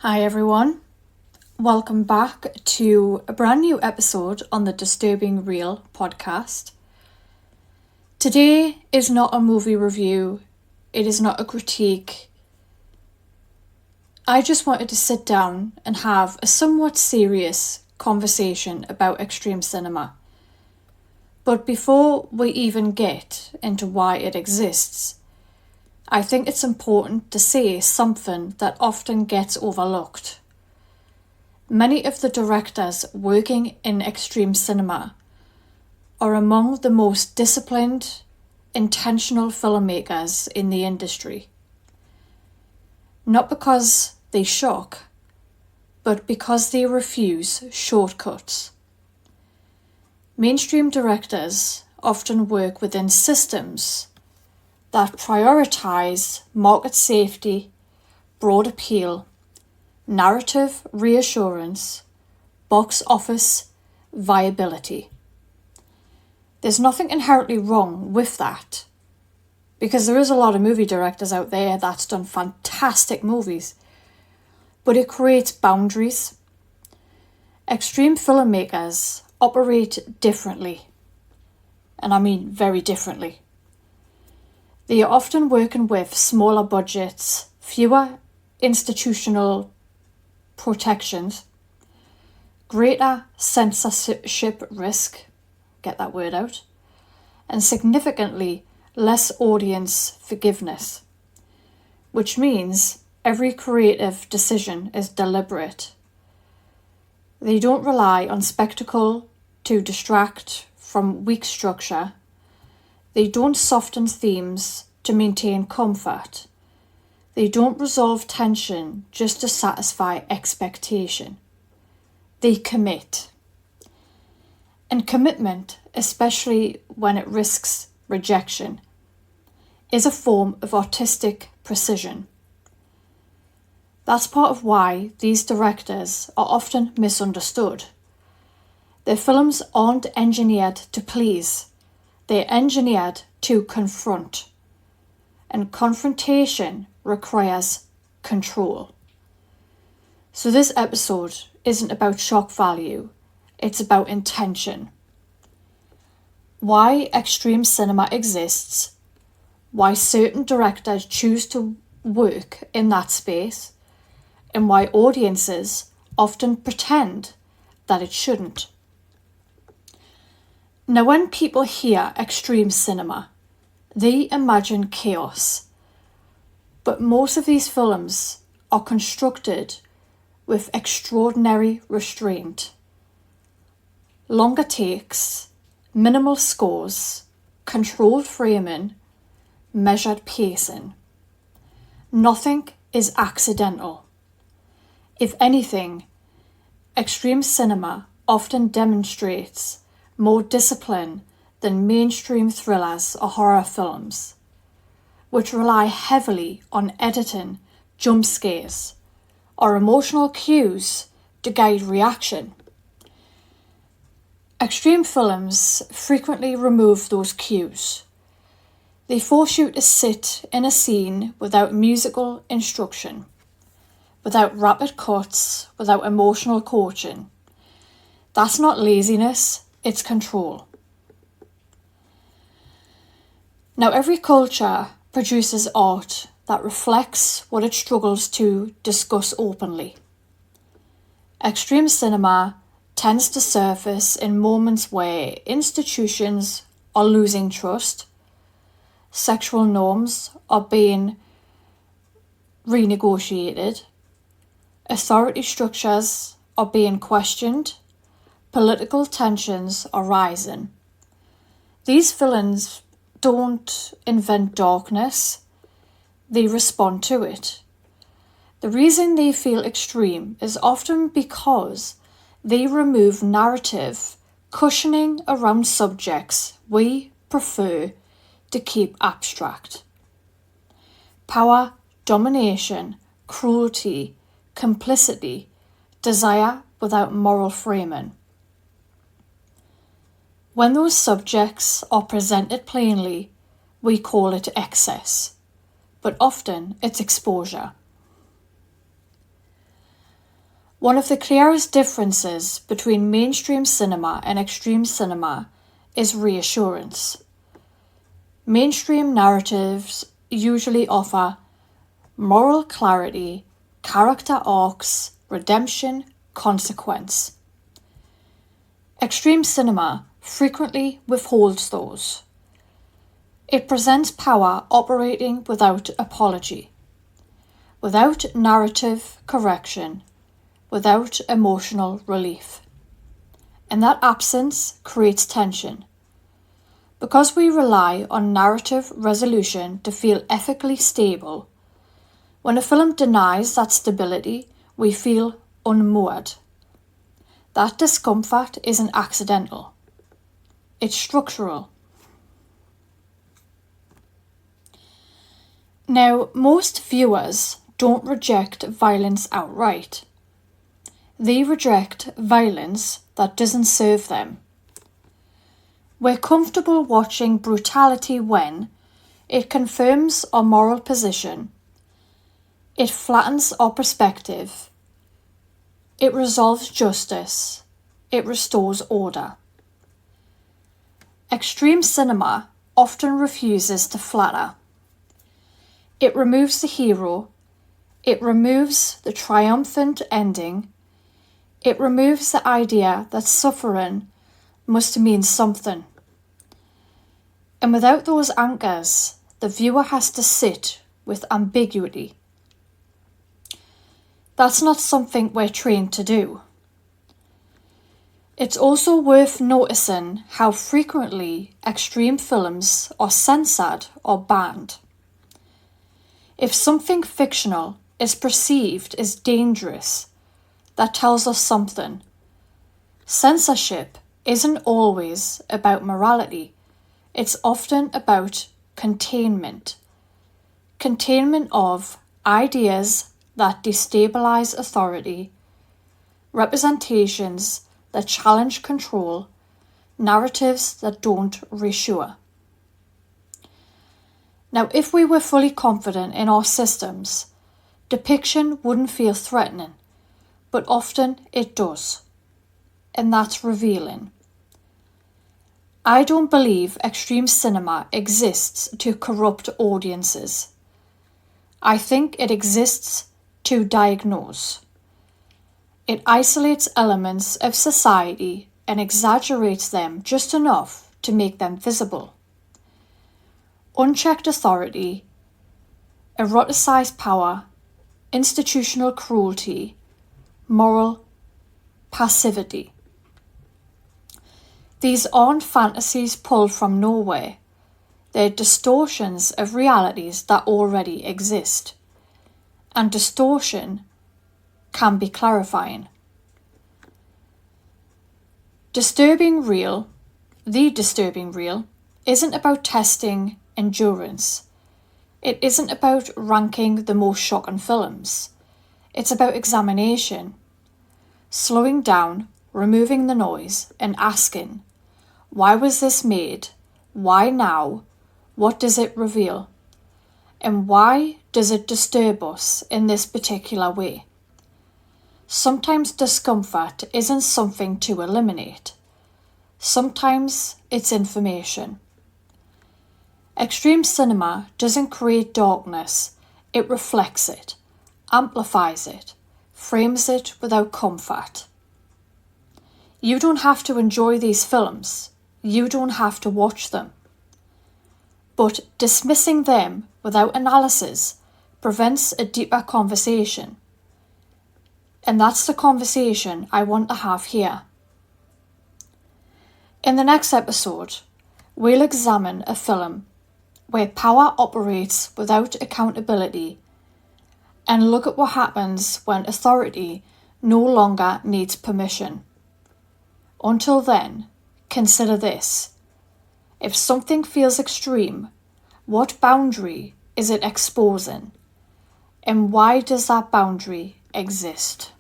Hi everyone, welcome back to a brand new episode on the Disturbing Real podcast. Today is not a movie review, it is not a critique. I just wanted to sit down and have a somewhat serious conversation about extreme cinema. But before we even get into why it exists, I think it's important to say something that often gets overlooked. Many of the directors working in extreme cinema are among the most disciplined, intentional filmmakers in the industry. Not because they shock, but because they refuse shortcuts. Mainstream directors often work within systems that prioritise market safety, broad appeal, narrative reassurance, box office viability. There's nothing inherently wrong with that, because there is a lot of movie directors out there that's done fantastic movies, but it creates boundaries. Extreme filmmakers operate differently, and I mean very differently. They are often working with smaller budgets, fewer institutional protections, greater censorship risk, get that word out, and significantly less audience forgiveness, which means every creative decision is deliberate. They don't rely on spectacle to distract from weak structure. They don't soften themes to maintain comfort. They don't resolve tension just to satisfy expectation. They commit. And commitment, especially when it risks rejection, is a form of artistic precision. That's part of why these directors are often misunderstood. Their films aren't engineered to please. They're engineered to confront, and confrontation requires control. So this episode isn't about shock value, it's about intention. Why extreme cinema exists, why certain directors choose to work in that space, and why audiences often pretend that it shouldn't. Now, when people hear extreme cinema, they imagine chaos. But most of these films are constructed with extraordinary restraint. Longer takes, minimal scores, controlled framing, measured pacing. Nothing is accidental. If anything, extreme cinema often demonstrates more discipline than mainstream thrillers or horror films, which rely heavily on editing, jump scares, or emotional cues to guide reaction. Extreme films frequently remove those cues. They force you to sit in a scene without musical instruction, without rapid cuts, without emotional coaching. That's not laziness, it's control. Now, every culture produces art that reflects what it struggles to discuss openly. Extreme cinema tends to surface in moments where institutions are losing trust, sexual norms are being renegotiated, authority structures are being questioned, political tensions are rising. These villains don't invent darkness, they respond to it. The reason they feel extreme is often because they remove narrative cushioning around subjects we prefer to keep abstract. Power, domination, cruelty, complicity, desire without moral framing. When those subjects are presented plainly, we call it excess, but often it's exposure. One of the clearest differences between mainstream cinema and extreme cinema is reassurance. Mainstream narratives usually offer moral clarity, character arcs, redemption, consequence. Extreme cinema frequently withholds those. It presents power operating without apology, without narrative correction, without emotional relief. And that absence creates tension. Because we rely on narrative resolution to feel ethically stable, when a film denies that stability, we feel unmoored. That discomfort isn't accidental. It's structural. Now, most viewers don't reject violence outright. They reject violence that doesn't serve them. We're comfortable watching brutality when it confirms our moral position, it flattens our perspective, it resolves justice, it restores order. Extreme cinema often refuses to flatter. It removes the hero, it removes the triumphant ending, it removes the idea that suffering must mean something. And without those anchors, the viewer has to sit with ambiguity. That's not something we're trained to do. It's also worth noticing how frequently extreme films are censored or banned. If something fictional is perceived as dangerous, that tells us something. Censorship isn't always about morality. It's often about containment. Containment of ideas that destabilize authority, representations that challenge control, narratives that don't reassure. Now, if we were fully confident in our systems, depiction wouldn't feel threatening, but often it does, and that's revealing. I don't believe extreme cinema exists to corrupt audiences. I think it exists to diagnose. It isolates elements of society and exaggerates them just enough to make them visible. Unchecked authority, eroticized power, institutional cruelty, moral passivity. These aren't fantasies pulled from nowhere. They're distortions of realities that already exist. And distortion can be clarifying. The disturbing reel isn't about testing endurance. It isn't about ranking the most shocking films. It's about examination. Slowing down, removing the noise, and asking, why was this made? Why now? What does it reveal? And why does it disturb us in this particular way? Sometimes discomfort isn't something to eliminate. Sometimes it's information. Extreme cinema doesn't create darkness, it reflects it, amplifies it, frames it without comfort. You don't have to enjoy these films, you don't have to watch them. But dismissing them without analysis prevents a deeper conversation. And that's the conversation I want to have here. In the next episode, we'll examine a film where power operates without accountability and look at what happens when authority no longer needs permission. Until then, consider this. If something feels extreme, what boundary is it exposing? And why does that boundary exist?